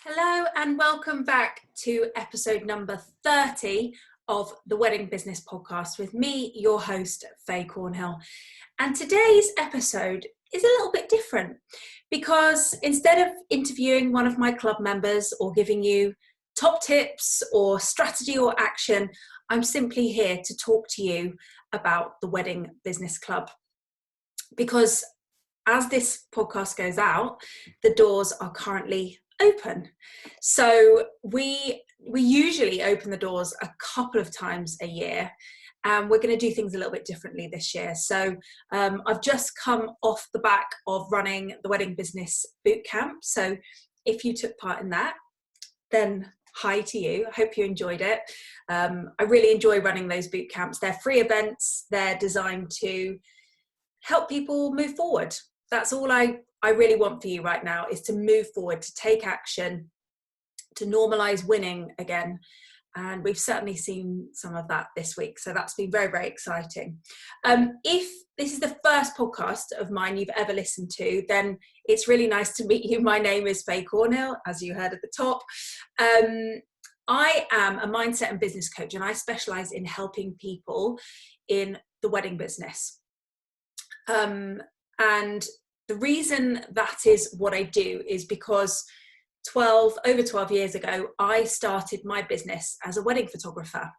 Hello and welcome back to episode number 30 of the Wedding Business Podcast with me, your host, Faye Cornhill. And today's episode is a little bit different because instead of interviewing one of my club members or giving you top tips or strategy or action, I'm simply here to talk to you about the Wedding Business Club. Because as this podcast goes out, the doors are currently open. So we usually open the doors a couple of times a year, and we're going to do things a little bit differently this year. So I've just come off the back of running the Wedding Business Bootcamp. So if you took part in that, then hi to you. I hope you enjoyed it. I really enjoy running those boot camps. They're free events. They're designed to help people move forward. That's all I really want for you right now, is to move forward, to take action, to normalize winning again. And we've certainly seen some of that this week. So that's been very, very exciting. If this is the first podcast of mine you've ever listened to, then it's really nice to meet you. My name is Faye Cornhill, as you heard at the top. I am a mindset and business coach, and I specialize in helping people in the wedding business. And the reason that is what I do is because over 12 years ago, I started my business as a wedding photographer,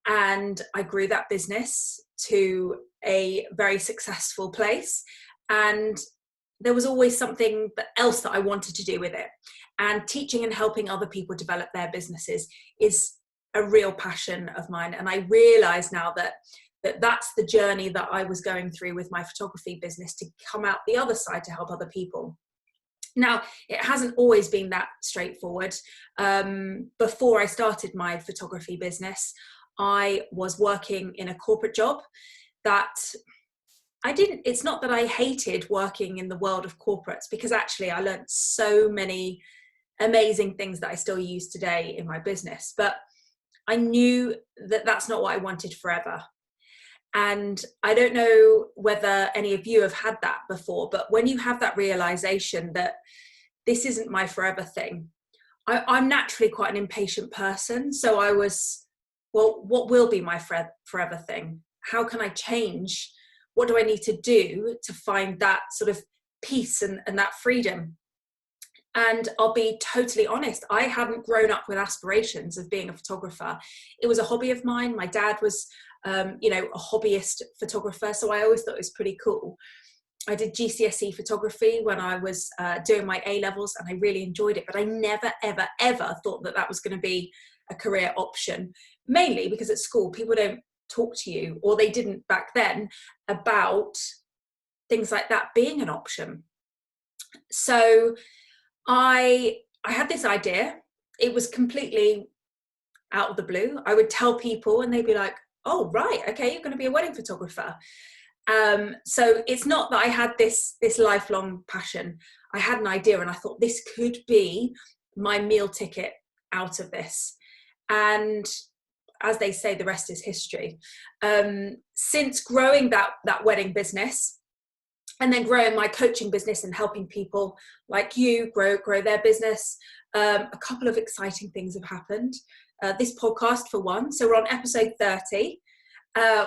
and I grew that business to a very successful place. And there was always something else that I wanted to do with it. And teaching and helping other people develop their businesses is a real passion of mine. And I realize now that's the journey that I was going through with my photography business, to come out the other side to help other people. Now, it hasn't always been that straightforward. Before I started my photography business, I was working in a corporate job that it's not that I hated working in the world of corporates, because actually I learned so many amazing things that I still use today in my business. But I knew that that's not what I wanted forever. And I don't know whether any of you have had that before, but when you have that realization that this isn't my forever thing, I'm naturally quite an impatient person. So I was, well, what will be my forever thing? How can I change? What do I need to do to find that sort of peace and that freedom? And I'll be totally honest, I hadn't grown up with aspirations of being a photographer. It was a hobby of mine. My dad was, a hobbyist photographer, so I always thought it was pretty cool. I did GCSE photography when I was doing my A-levels, and I really enjoyed it, but I never, ever, ever thought that was going to be a career option, mainly because at school people don't talk to you, or they didn't back then, about things like that being an option. So I had this idea. It was completely out of the blue. I would tell people and they'd be like, oh, right, okay, you're going to be a wedding photographer. So it's not that I had this lifelong passion. I had an idea and I thought this could be my meal ticket out of this. And as they say, the rest is history. Since growing that wedding business, and then growing my coaching business and helping people like you grow their business, a couple of exciting things have happened. This podcast, for one. So we're on episode 30,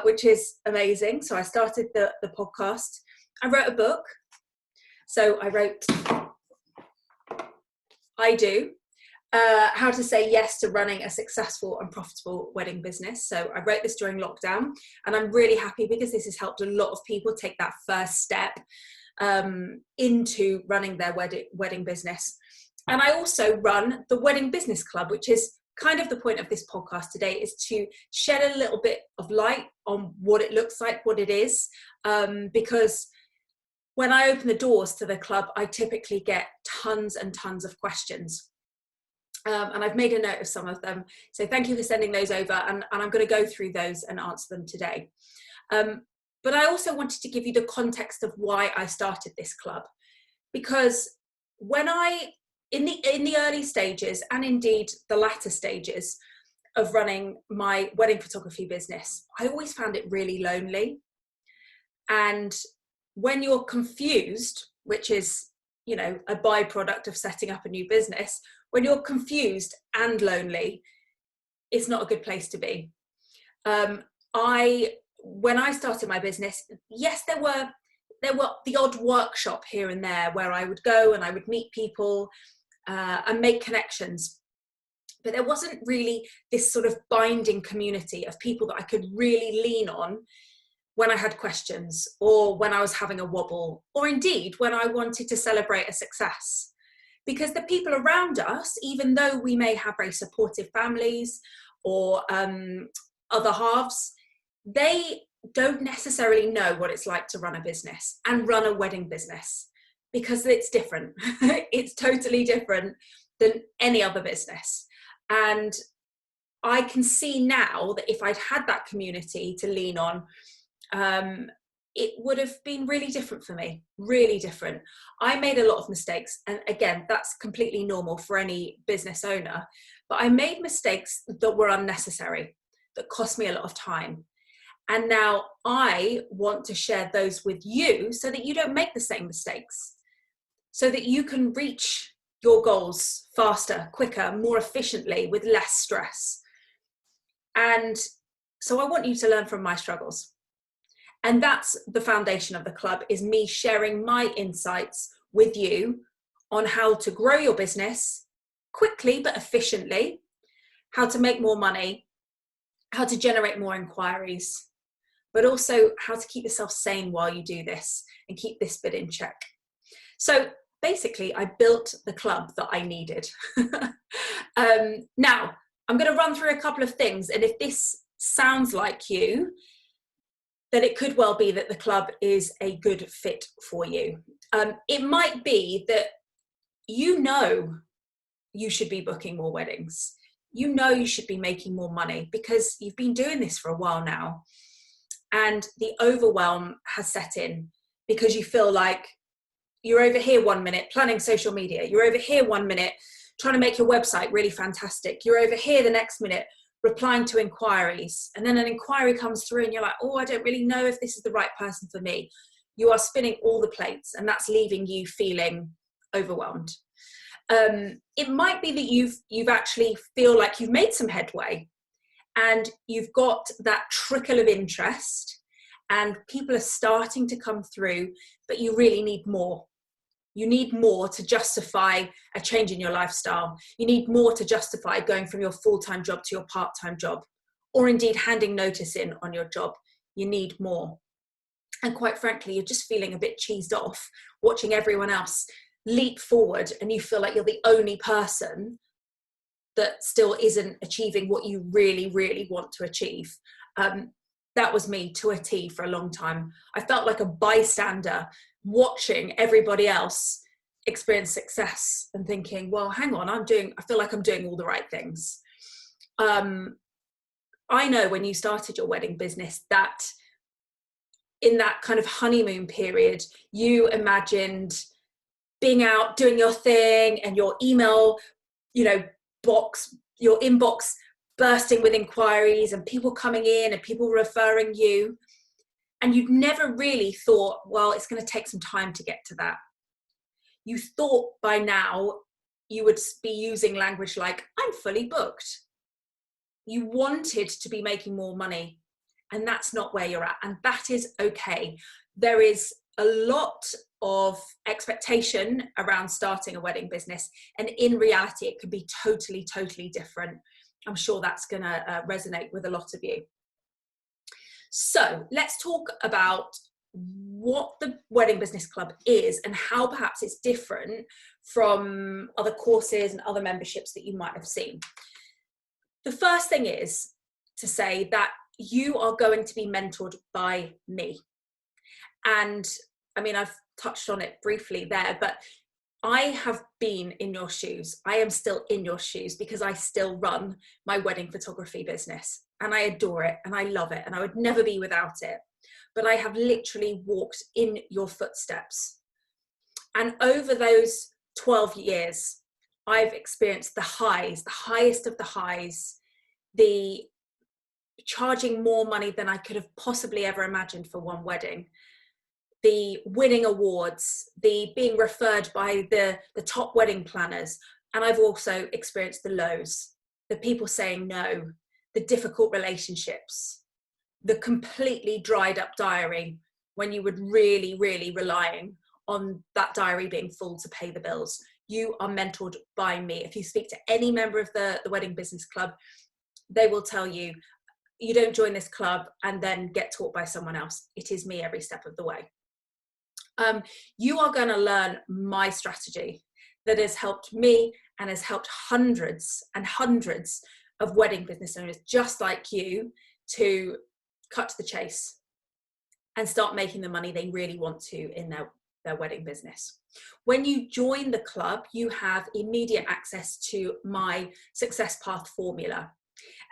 which is amazing. So I started the podcast. I wrote a book. So I wrote How to Say Yes to Running a Successful and Profitable Wedding Business. So I wrote this during lockdown, and I'm really happy because this has helped a lot of people take that first step into running their wedding business. And I also run the Wedding Business Club, which is kind of the point of this podcast today, is to shed a little bit of light on what it looks like, what it is, because when I open the doors to the club, I typically get tons and tons of questions. And I've made a note of some of them. So thank you for sending those over. And I'm going to go through those and answer them today. But I also wanted to give you the context of why I started this club. Because when in the early stages, and indeed the latter stages of running my wedding photography business, I always found it really lonely. And when you're confused, which is, a byproduct of setting up a new business, when you're confused and lonely, it's not a good place to be. When I started my business, yes, there were the odd workshop here and there where I would go and I would meet people and make connections. But there wasn't really this sort of binding community of people that I could really lean on when I had questions, or when I was having a wobble, or indeed when I wanted to celebrate a success. Because the people around us, even though we may have very supportive families or other halves, they don't necessarily know what it's like to run a business and run a wedding business, because it's different. It's totally different than any other business. And I can see now that if I'd had that community to lean on, it would have been really different for me, really different. I made a lot of mistakes. And again, that's completely normal for any business owner. But I made mistakes that were unnecessary, that cost me a lot of time. And now I want to share those with you so that you don't make the same mistakes, so that you can reach your goals faster, quicker, more efficiently, with less stress. And so I want you to learn from my struggles. And that's the foundation of the club, is me sharing my insights with you on how to grow your business quickly but efficiently, how to make more money, how to generate more inquiries, but also how to keep yourself sane while you do this and keep this bit in check. So basically, I built the club that I needed. Now, I'm going to run through a couple of things, and if this sounds like you, then it could well be that the club is a good fit for you. It might be that you know you should be booking more weddings. You know you should be making more money because you've been doing this for a while now. And the overwhelm has set in because you feel like you're over here 1 minute planning social media. You're over here 1 minute trying to make your website really fantastic. You're over here the next minute replying to inquiries, and then an inquiry comes through and you're like, oh, I don't really know if this is the right person for me. You are spinning all the plates, and that's leaving you feeling overwhelmed. It might be that you've actually feel like you've made some headway and you've got that trickle of interest and people are starting to come through, but you really need more. You need more to justify a change in your lifestyle. You need more to justify going from your full-time job to your part-time job, or indeed handing notice in on your job. You need more. And quite frankly, you're just feeling a bit cheesed off watching everyone else leap forward, and you feel like you're the only person that still isn't achieving what you really, really want to achieve. That was me to a T for a long time. I felt like a bystander watching everybody else experience success and thinking, well, hang on, I feel like I'm doing all the right things. I know when you started your wedding business that in that kind of honeymoon period, you imagined being out doing your thing and your email, box, your inbox bursting with inquiries and people coming in and people referring you. And you'd never really thought, well, it's going to take some time to get to that. You thought by now you would be using language like, I'm fully booked. You wanted to be making more money, and that's not where you're at. And that is okay. There is a lot of expectation around starting a wedding business. And in reality, it could be totally, totally different. I'm sure that's going to resonate with a lot of you. So let's talk about what the Wedding Business Club is and how perhaps it's different from other courses and other memberships that you might have seen. The first thing is to say that you are going to be mentored by me. And I mean, I've touched on it briefly there, but I have been in your shoes. I am still in your shoes because I still run my wedding photography business, and I adore it and I love it and I would never be without it. But I have literally walked in your footsteps. And over those 12 years, I've experienced the highs, the highest of the highs, the charging more money than I could have possibly ever imagined for one wedding, the winning awards, the being referred by the top wedding planners, And I've also experienced the lows, the people saying no, the difficult relationships, the completely dried up diary when you would really, really relying on that diary being full to pay the bills. You are mentored by me. If you speak to any member of the Wedding Business Club, they will tell you, you don't join this club and then get taught by someone else. It is me every step of the way. You are going to learn my strategy that has helped me and has helped hundreds and hundreds of wedding business owners just like you to cut to the chase and start making the money they really want to in their wedding business. When you join the club, you have immediate access to my success path formula.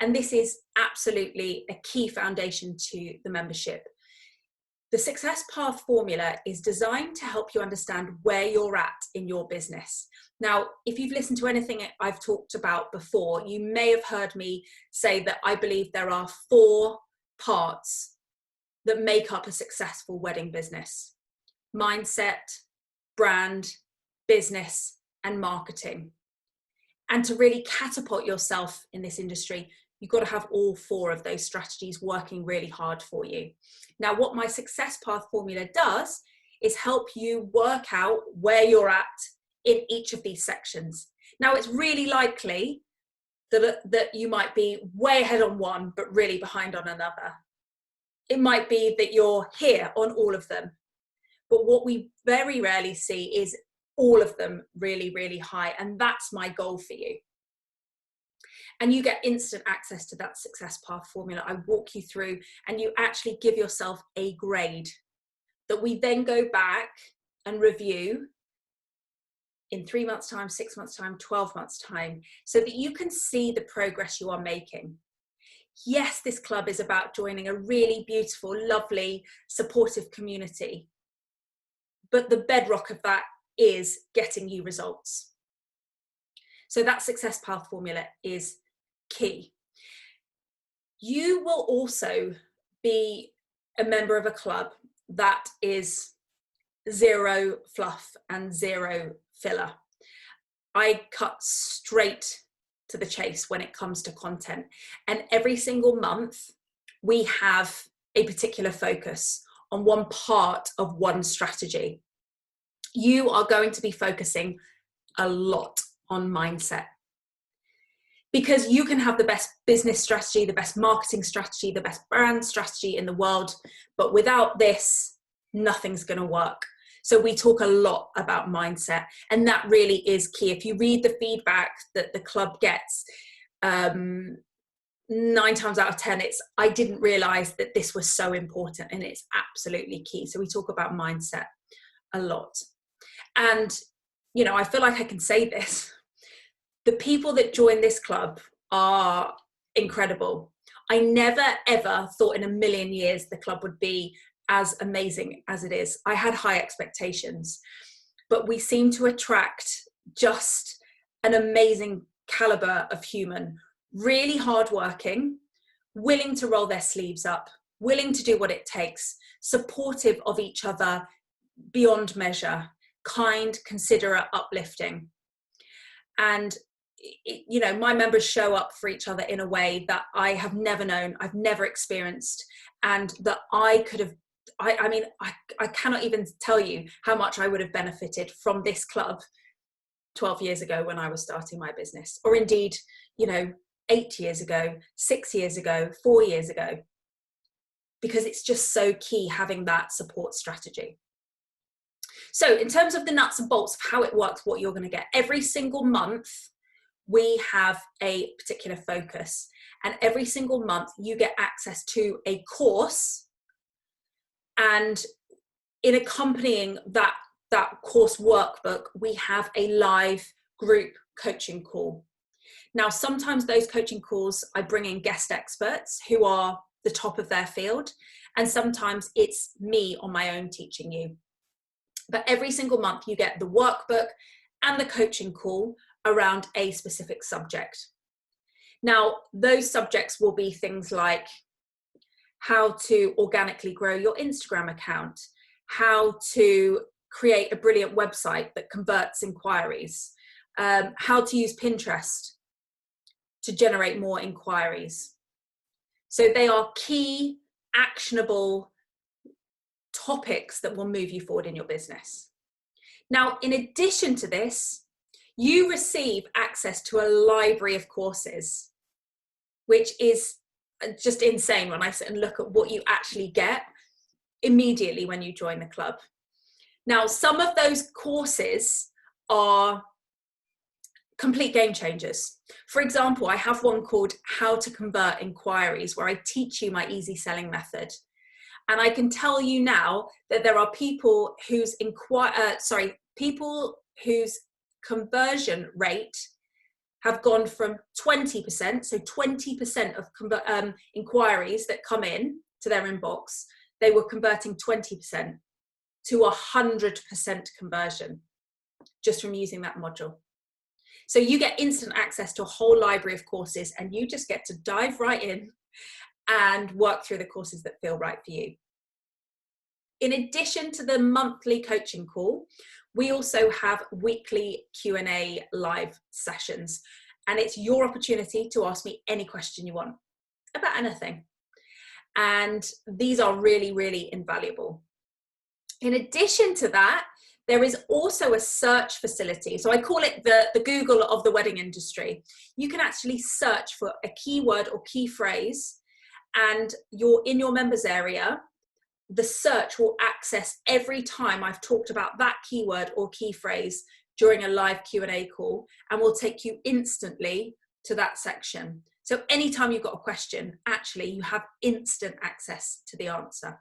And this is absolutely a key foundation to the membership. The Success Path formula is designed to help you understand where you're at in your business. Now, if you've listened to anything I've talked about before, you may have heard me say that I believe there are 4 parts that make up a successful wedding business: mindset, brand, business, and marketing. And to really catapult yourself in this industry, you've got to have all 4 of those strategies working really hard for you. Now, what my Success Path formula does is help you work out where you're at in each of these sections. Now, it's really likely that you might be way ahead on one, but really behind on another. It might be that you're here on all of them. But what we very rarely see is all of them really, really high. And that's my goal for you. And you get instant access to that Success Path formula. I walk you through and you actually give yourself a grade that we then go back and review in 3 months' time, 6 months' time, 12 months' time, so that you can see the progress you are making. Yes, this club is about joining a really beautiful, lovely, supportive community. But the bedrock of that is getting you results. So that Success Path formula is key. You will also be a member of a club that is 0 fluff and 0 filler. I cut straight to the chase when it comes to content. And every single month, we have a particular focus on one part of one strategy. You are going to be focusing a lot on mindset, because you can have the best business strategy, the best marketing strategy, the best brand strategy in the world, but without this, nothing's going to work. So we talk a lot about mindset, and that really is key. If you read the feedback that the club gets, 9 times out of 10, it's, I didn't realize that this was so important, and it's absolutely key. So we talk about mindset a lot. And, you know, I feel like I can say this. The people that join this club are incredible. I never, ever thought in a million years the club would be as amazing as it is. I had high expectations, but we seem to attract just an amazing caliber of human, really hardworking, willing to roll their sleeves up, willing to do what it takes, supportive of each other beyond measure, kind, considerate, uplifting. And you know, my members show up for each other in a way that I have never known, I've never experienced, and that I could have, I cannot even tell you how much I would have benefited from this club 12 years ago when I was starting my business, or indeed, you know, 8 years ago, 6 years ago, 4 years ago, because it's just so key having that support strategy. So in terms of the nuts and bolts of how it works, what you're going to get every single month, we have a particular focus, and every single month you get access to a course, and in accompanying that course workbook, we have a live group coaching call. Now, sometimes those coaching calls, I bring in guest experts who are the top of their field, and sometimes it's me on my own teaching you. But every single month you get the workbook and the coaching call around a specific subject. Now, those subjects will be things like how to organically grow your Instagram account, how to create a brilliant website that converts inquiries, how to use Pinterest to generate more inquiries. So they are key, actionable topics that will move you forward in your business. Now, in addition to this, you receive access to a library of courses, which is just insane when I sit and look at what you actually get immediately when you join the club. Now, some of those courses are complete game changers. For example, I have one called How to Convert Inquiries, where I teach you my easy selling method. And I can tell you now that there are people whose conversion rate have gone from 20%, so 20% of inquiries that come in to their inbox, they were converting 20% to 100% conversion just from using that module. So you get instant access to a whole library of courses, and you just get to dive right in and work through the courses that feel right for you. In addition to the monthly coaching call, we also have weekly Q&A live sessions, and it's your opportunity to ask me any question you want about anything. And these are really, really invaluable. In addition to that, there is also a search facility. So I call it the Google of the wedding industry. You can actually search for a keyword or key phrase, and you're in your members area. The search will access every time I've talked about that keyword or key phrase during a live Q&A call, and will take you instantly to that section. So anytime you've got a question, actually you have instant access to the answer.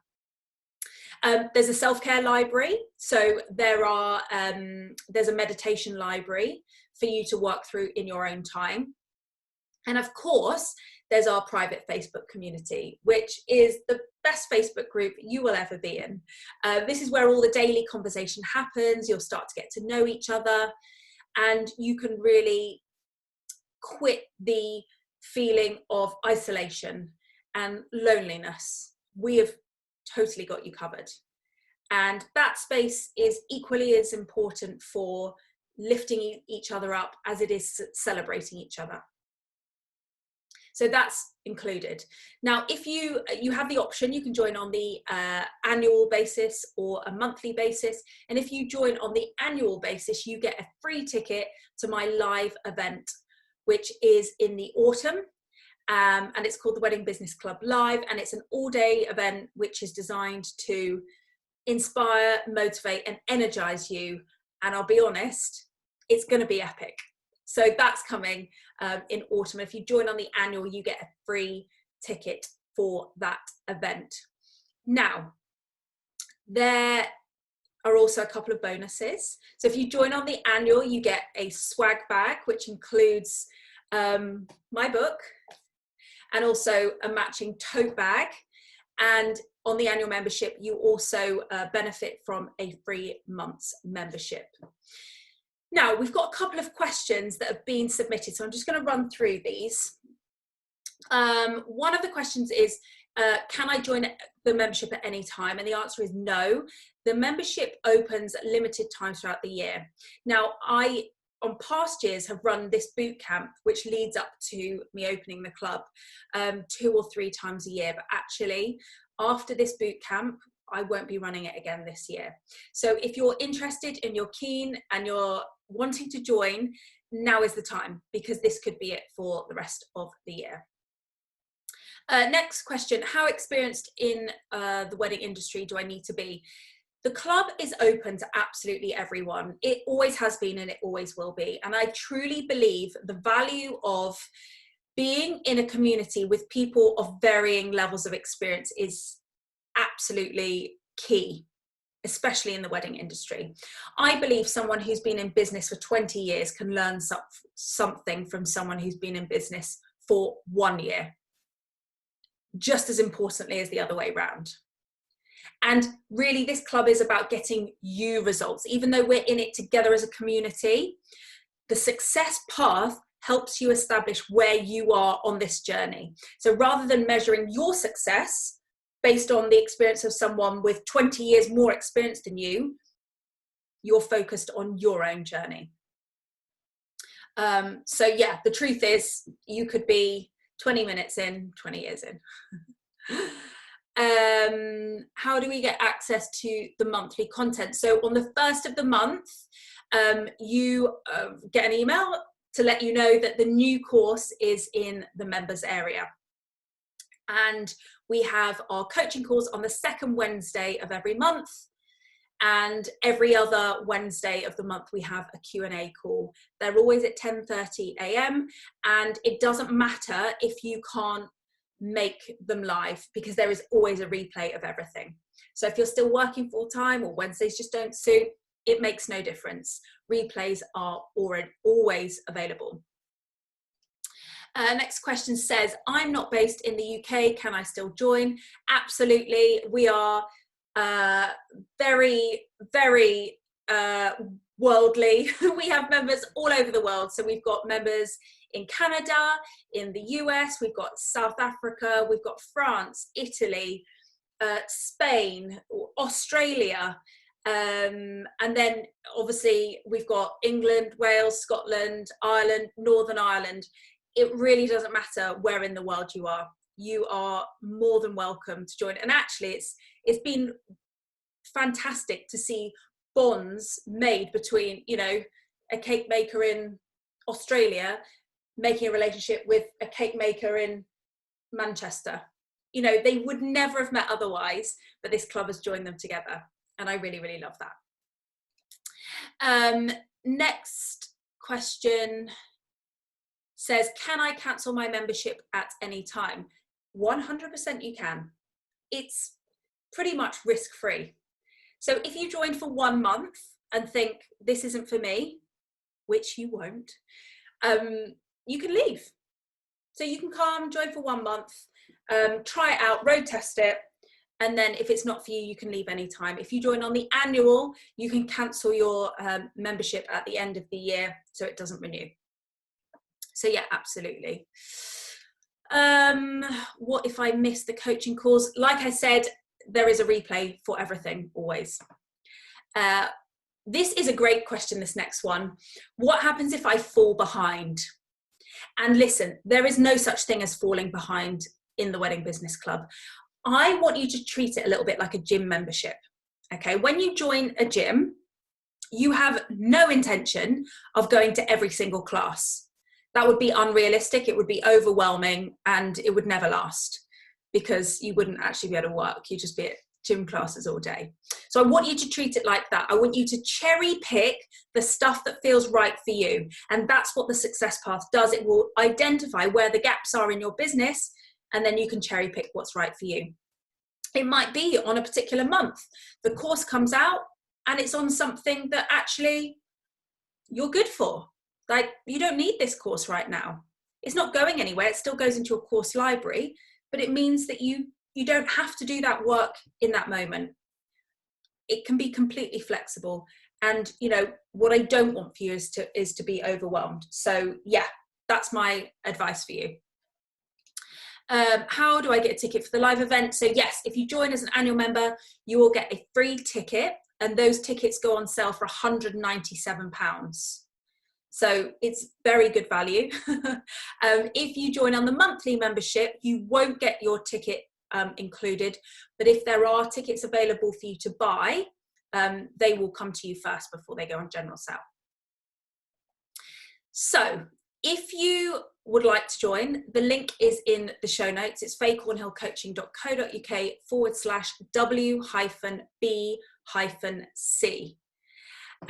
There's a self-care library. So there's a meditation library for you to work through in your own time. And of course, there's our private Facebook community, which is the best Facebook group you will ever be in. This is where all the daily conversation happens. You'll start to get to know each other, and you can really quit the feeling of isolation and loneliness. We have totally got you covered. And that space is equally as important for lifting each other up as it is celebrating each other. So that's included. Now, if you have the option, you can join on the annual basis or a monthly basis. And if you join on the annual basis, you get a free ticket to my live event, which is in the autumn. And it's called the Wedding Business Club Live. And it's an all-day event which is designed to inspire, motivate, and energize you. And I'll be honest, it's going to be epic. So that's coming in autumn. If you join on the annual, you get a free ticket for that event. Now, there are also a couple of bonuses. So if you join on the annual, you get a swag bag, which includes my book and also a matching tote bag. And on the annual membership, you also benefit from a free month's membership. Now, we've got a couple of questions that have been submitted, so I'm just going to run through these. One of the questions is, can I join the membership at any time? And the answer is no. The membership opens at limited times throughout the year. Now, I, on past years, have run this boot camp, which leads up to me opening the club 2 or 3 times a year. But actually, after this boot camp, I won't be running it again this year. So if you're interested and you're keen and you're wanting to join, now is the time, because this could be it for the rest of the year. Next question, how experienced in the wedding industry do I need to be? The club is open to absolutely everyone. It always has been and it always will be. And I truly believe the value of being in a community with people of varying levels of experience is absolutely key, especially in the wedding industry. I believe someone who's been in business for 20 years can learn something from someone who's been in business for 1 year, just as importantly as the other way around. And really, this club is about getting you results. Even though we're in it together as a community, the success path helps you establish where you are on this journey. So rather than measuring your success based on the experience of someone with 20 years more experience than you, you're focused on your own journey. So yeah, the truth is you could be 20 minutes in, 20 years in. How do we get access to the monthly content? So on the first of the month, you get an email to let you know that the new course is in the members area. And we have our coaching calls on the second Wednesday of every month. And every other Wednesday of the month, we have a Q&A call. They're always at 10:30 a.m. And it doesn't matter if you can't make them live, because there is always a replay of everything. So if you're still working full time or Wednesdays just don't suit, it makes no difference. Replays are always available. Next question says, I'm not based in the UK, can I still join? Absolutely. We are very, very worldly. We have members all over the world. So we've got members in Canada, in the US, we've got South Africa, we've got France, Italy, Spain, Australia, and then obviously we've got England, Wales, Scotland, Ireland, Northern Ireland. It really doesn't matter where in the world you are. You are more than welcome to join. And actually it's been fantastic to see bonds made between, you know, a cake maker in Australia making a relationship with a cake maker in Manchester. You know, they would never have met otherwise, but this club has joined them together. And I really, really love that. Next question says, can I cancel my membership at any time? 100% you can. It's pretty much risk-free. So if you join for 1 month and think this isn't for me, which you won't, you can leave. So you can come, join for 1 month, try it out, road test it, and then if it's not for you, you can leave anytime. If you join on the annual, you can cancel your membership at the end of the year so it doesn't renew. So yeah, absolutely. What if I miss the coaching calls? Like I said, there is a replay for everything, always. This is a great question, this next one. What happens if I fall behind? And listen, there is no such thing as falling behind in the Wedding Business Club. I want you to treat it a little bit like a gym membership. Okay, when you join a gym, you have no intention of going to every single class. That would be unrealistic, it would be overwhelming, and it would never last because you wouldn't actually be able to work. You'd just be at gym classes all day. So I want you to treat it like that. I want you to cherry pick the stuff that feels right for you. And that's what the Success Path does. It will identify where the gaps are in your business, and then you can cherry pick what's right for you. It might be on a particular month, the course comes out and it's on something that actually you're good for. Like, you don't need this course right now. It's not going anywhere. It still goes into your course library, but it means that you don't have to do that work in that moment. It can be completely flexible. And, you know, what I don't want for you is to be overwhelmed. So yeah, that's my advice for you. How do I get a ticket for the live event? So yes, if you join as an annual member, you will get a free ticket, and those tickets go on sale for £197. So it's very good value. If you join on the monthly membership, you won't get your ticket included, but if there are tickets available for you to buy, they will come to you first before they go on general sale. So if you would like to join, the link is in the show notes. It's fayecornhillcoaching.co.uk/W-B-C.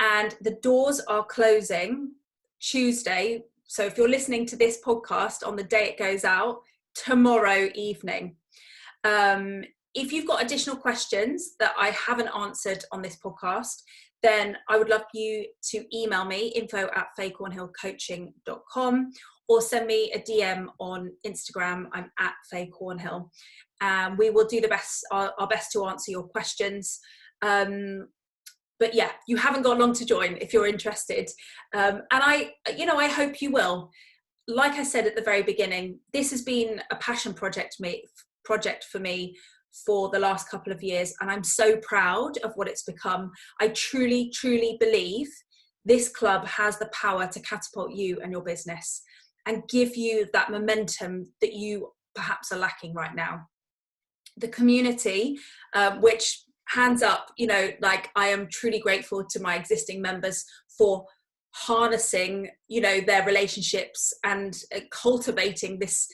And the doors are closing Tuesday. So if you're listening to this podcast on the day it goes out, tomorrow evening. If you've got additional questions that I haven't answered on this podcast, then I would love you to email me, info@fayecornhillcoaching.com, or send me a DM on Instagram. I'm at Faye Cornhill. We will do our best to answer your questions. But yeah, you haven't got long to join if you're interested. And I hope you will. Like I said at the very beginning, this has been a passion project for me for the last couple of years, and I'm so proud of what it's become. I truly, truly believe this club has the power to catapult you and your business and give you that momentum that you perhaps are lacking right now. The community, which hands up, you know, like I am truly grateful to my existing members for harnessing, you know, their relationships and cultivating this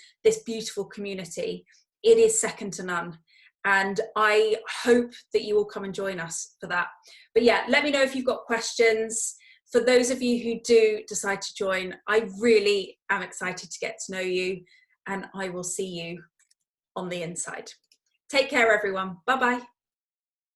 beautiful community. It is second to none. And I hope that you will come and join us for that. But yeah, let me know if you've got questions. For those of you who do decide to join, I really am excited to get to know you, and I will see you on the inside. Take care, everyone. Bye-bye.